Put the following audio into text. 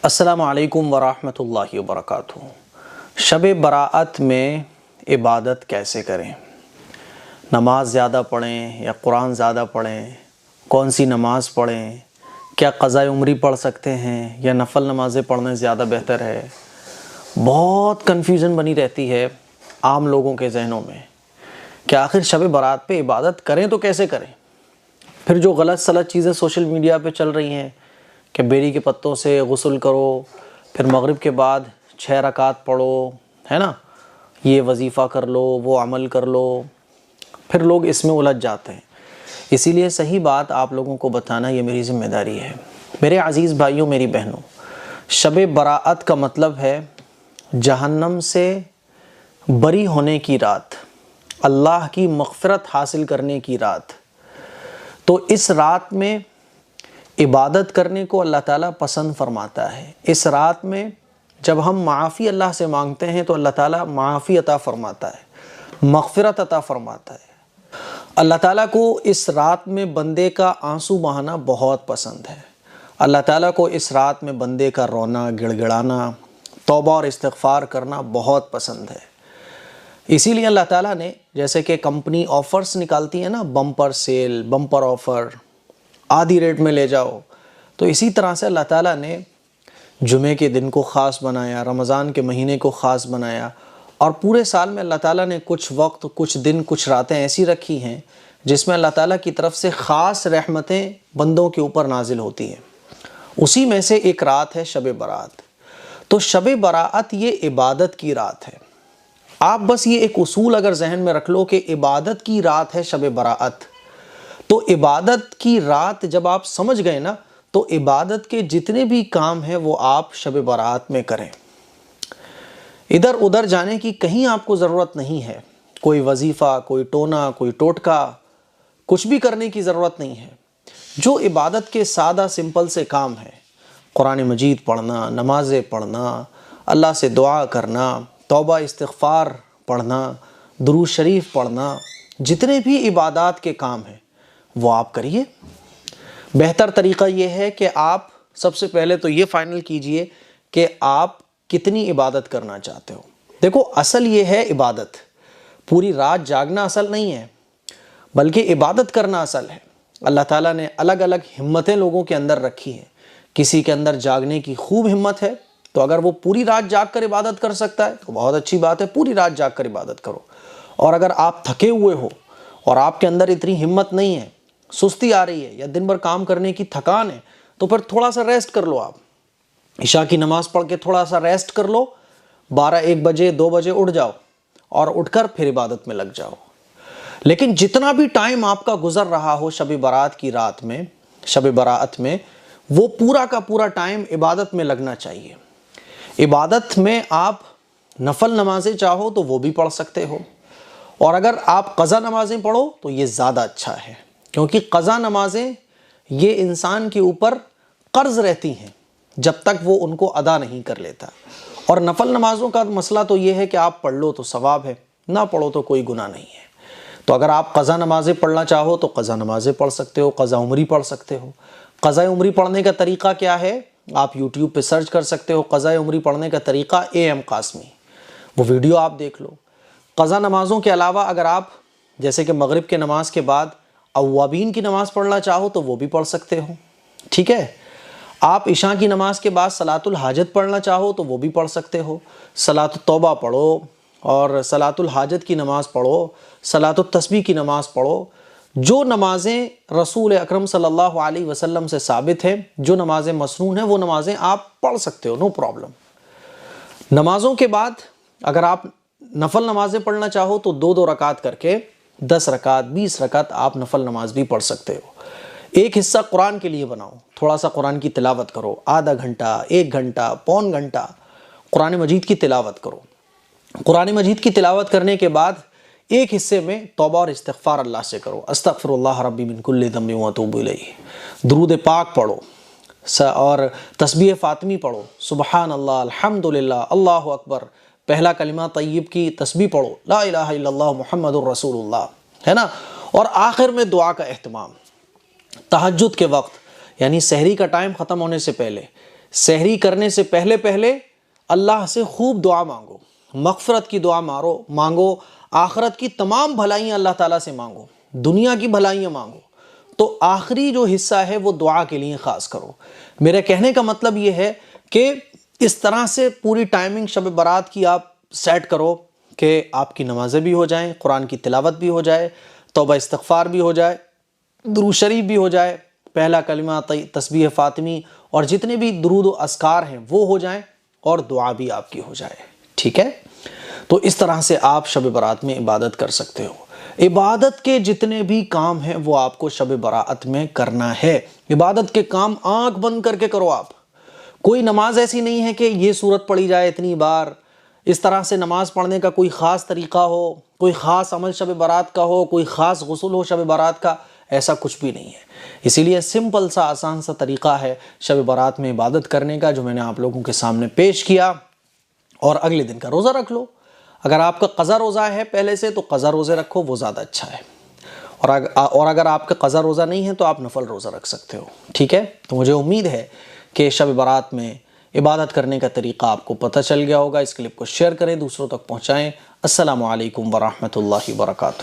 السلام علیکم ورحمۃ اللہ وبرکاتہ۔ شب براءت میں عبادت کیسے کریں؟ نماز زیادہ پڑھیں یا قرآن زیادہ پڑھیں؟ کون سی نماز پڑھیں؟ کیا قضاء عمری پڑھ سکتے ہیں یا نفل نمازیں پڑھنے زیادہ بہتر ہے؟ بہت کنفیوژن بنی رہتی ہے عام لوگوں کے ذہنوں میں کہ آخر شب برات پہ عبادت کریں تو کیسے کریں؟ پھر جو غلط سلط چیزیں سوشل میڈیا پہ چل رہی ہیں کہ بیری کے پتوں سے غسل کرو، پھر مغرب کے بعد 6 رکعت پڑھو، ہے نا، یہ وظیفہ کر لو، وہ عمل کر لو، پھر لوگ اس میں الجھ جاتے ہیں۔ اسی لیے صحیح بات آپ لوگوں کو بتانا یہ میری ذمہ داری ہے۔ میرے عزیز بھائیوں، میری بہنوں، شب براءت کا مطلب ہے جہنم سے بری ہونے کی رات، اللہ کی مغفرت حاصل کرنے کی رات۔ تو اس رات میں عبادت کرنے کو اللہ تعالیٰ پسند فرماتا ہے۔ اس رات میں جب ہم معافی اللہ سے مانگتے ہیں تو اللہ تعالیٰ معافی عطا فرماتا ہے، مغفرت عطا فرماتا ہے۔ اللہ تعالیٰ کو اس رات میں بندے کا آنسو بہانا بہت پسند ہے۔ اللہ تعالیٰ کو اس رات میں بندے کا رونا، گڑ گڑانا، توبہ اور استغفار کرنا بہت پسند ہے۔ اسی لیے اللہ تعالیٰ نے جیسے کہ کمپنی آفرز نکالتی ہے نا، بمپر سیل، بمپر آفر، آدھی ریٹ میں لے جاؤ، تو اسی طرح سے اللہ تعالیٰ نے جمعے کے دن کو خاص بنایا، رمضان کے مہینے کو خاص بنایا، اور پورے سال میں اللہ تعالیٰ نے کچھ وقت، کچھ دن، کچھ راتیں ایسی رکھی ہیں جس میں اللہ تعالیٰ کی طرف سے خاص رحمتیں بندوں کے اوپر نازل ہوتی ہیں۔ اسی میں سے ایک رات ہے شب برات۔ تو شب براءت یہ عبادت کی رات ہے۔ آپ بس یہ ایک اصول اگر ذہن میں رکھ لو کہ عبادت کی رات ہے شب براءت، تو عبادت کی رات جب آپ سمجھ گئے نا، تو عبادت کے جتنے بھی کام ہیں وہ آپ شب براءت میں کریں۔ ادھر ادھر جانے کی کہیں آپ کو ضرورت نہیں ہے، کوئی وظیفہ، کوئی ٹونا، کوئی ٹوٹکا، کچھ بھی کرنے کی ضرورت نہیں ہے۔ جو عبادت کے سادہ سمپل سے کام ہیں، قرآن مجید پڑھنا، نمازیں پڑھنا، اللہ سے دعا کرنا، توبہ استغفار پڑھنا، درود شریف پڑھنا، جتنے بھی عبادات کے کام ہیں وہ آپ کریے۔ بہتر طریقہ یہ ہے کہ آپ سب سے پہلے تو یہ فائنل کیجئے کہ آپ کتنی عبادت کرنا چاہتے ہو۔ دیکھو، اصل یہ ہے عبادت، پوری رات جاگنا اصل نہیں ہے، بلکہ عبادت کرنا اصل ہے۔ اللہ تعالیٰ نے الگ الگ ہمتیں لوگوں کے اندر رکھی ہیں۔ کسی کے اندر جاگنے کی خوب ہمت ہے، تو اگر وہ پوری رات جاگ کر عبادت کر سکتا ہے تو بہت اچھی بات ہے، پوری رات جاگ کر عبادت کرو۔ اور اگر آپ تھکے ہوئے ہو اور آپ کے اندر اتنی ہمت نہیں ہے، سستی آ رہی ہے یا دن بھر کام کرنے کی تھکان ہے، تو پھر تھوڑا سا ریسٹ کر لو۔ آپ عشاء کی نماز پڑھ کے تھوڑا سا ریسٹ کر لو، 12-1 بجے 2 بجے اٹھ جاؤ اور اٹھ کر پھر عبادت میں لگ جاؤ۔ لیکن جتنا بھی ٹائم آپ کا گزر رہا ہو شب برات کی رات میں، شب براءت میں، وہ پورا کا پورا ٹائم عبادت میں لگنا چاہیے۔ عبادت میں آپ نفل نمازیں چاہو تو وہ بھی پڑھ سکتے ہو، اور اگر آپ قضا نمازیں پڑھو تو یہ زیادہ اچھا ہے، کیونکہ قضا نمازیں یہ انسان کے اوپر قرض رہتی ہیں جب تک وہ ان کو ادا نہیں کر لیتا۔ اور نفل نمازوں کا مسئلہ تو یہ ہے کہ آپ پڑھ لو تو ثواب ہے، نہ پڑھو تو کوئی گناہ نہیں ہے۔ تو اگر آپ قضا نمازیں پڑھنا چاہو تو قضا نمازیں پڑھ سکتے ہو، قضا عمری پڑھ سکتے ہو۔ قضا عمری پڑھنے کا طریقہ کیا ہے؟ آپ یوٹیوب پہ سرچ کر سکتے ہو، قضا عمری پڑھنے کا طریقہ اے قاسمی، وہ ویڈیو آپ دیکھ لو۔ قضا نمازوں کے علاوہ اگر آپ جیسے کہ مغرب کے نماز کے بعد اوابین کی نماز پڑھنا چاہو تو وہ بھی پڑھ سکتے ہو، ٹھیک ہے۔ آپ عشاء کی نماز کے بعد صلاۃ الحاجت پڑھنا چاہو تو وہ بھی پڑھ سکتے ہو۔ صلاۃ التوبہ پڑھو اور صلاۃ الحاجت کی نماز پڑھو، صلاۃ التسبیح کی نماز پڑھو۔ جو نمازیں رسول اکرم صلی اللہ علیہ وسلم سے ثابت ہیں، جو نمازیں مسنون ہیں، وہ نمازیں آپ پڑھ سکتے ہو، نو پرابلم۔ نمازوں کے بعد اگر آپ نفل نمازیں پڑھنا چاہو تو 2-2 رکعت کر کے 10 رکعت 20 رکعت آپ نفل نماز بھی پڑھ سکتے ہو۔ ایک حصہ قرآن کے لیے بناؤ، تھوڑا سا قرآن کی تلاوت کرو، آدھا گھنٹہ، 1 گھنٹہ، پون گھنٹہ قرآن مجید کی تلاوت کرو۔ قرآن مجید کی تلاوت کرنے کے بعد ایک حصے میں توبہ اور استغفار اللہ سے کرو، استغفر اللہ ربی من کل ذنب واتوب الیہ، درود پاک پڑھو اور تسبیح فاطمی پڑھو، سبحان اللہ، الحمدللہ، اللہ اکبر، پہلا کلمہ طیب کی تسبیح پڑھو، لا الہ الا اللہ محمد الرسول اللہ، ہے نا۔ اور آخر میں دعا کا اہتمام، تہجد کے وقت یعنی سحری کا ٹائم ختم ہونے سے پہلے سحری کرنے سے پہلے پہلے اللہ سے خوب دعا مانگو، مغفرت کی دعا مانگو، آخرت کی تمام بھلائیاں اللہ تعالیٰ سے مانگو، دنیا کی بھلائیاں مانگو، تو آخری جو حصہ ہے وہ دعا کے لیے خاص کرو۔ میرے کہنے کا مطلب یہ ہے کہ اس طرح سے پوری ٹائمنگ شب برات کی آپ سیٹ کرو کہ آپ کی نمازیں بھی ہو جائیں، قرآن کی تلاوت بھی ہو جائے، توبہ استغفار بھی ہو جائے، درود شریف بھی ہو جائے، پہلا کلمہ، تسبیح فاطمی اور جتنے بھی درود و اذکار ہیں وہ ہو جائیں، اور دعا بھی آپ کی ہو جائے، ٹھیک ہے؟ تو اس طرح سے آپ شب برات میں عبادت کر سکتے ہو۔ عبادت کے جتنے بھی کام ہیں وہ آپ کو شب برات میں کرنا ہے۔ عبادت کے کام آنکھ بند کر کے کرو آپ۔ کوئی نماز ایسی نہیں ہے کہ یہ سورت پڑھی جائے اتنی بار، اس طرح سے نماز پڑھنے کا کوئی خاص طریقہ ہو، کوئی خاص عمل شب برات کا ہو، کوئی خاص غسل ہو شب برات کا، ایسا کچھ بھی نہیں ہے۔ اسی لیے سمپل سا آسان سا طریقہ ہے شب برات میں عبادت کرنے کا، جو میں نے آپ لوگوں کے سامنے پیش کیا، اور اگلے دن کا روزہ رکھ لو۔ اگر آپ کا قضا روزہ ہے پہلے سے تو قضا روزے رکھو، وہ زیادہ اچھا ہے، اور اگر آپ کا قضا روزہ نہیں ہے تو آپ نفل روزہ رکھ سکتے ہو، ٹھیک ہے؟ تو مجھے امید ہے کہ شب برات میں عبادت کرنے کا طریقہ آپ کو پتہ چل گیا ہوگا۔ اس کلپ کو شیئر کریں، دوسروں تک پہنچائیں۔ السلام علیکم ورحمۃ اللہ وبرکاتہ۔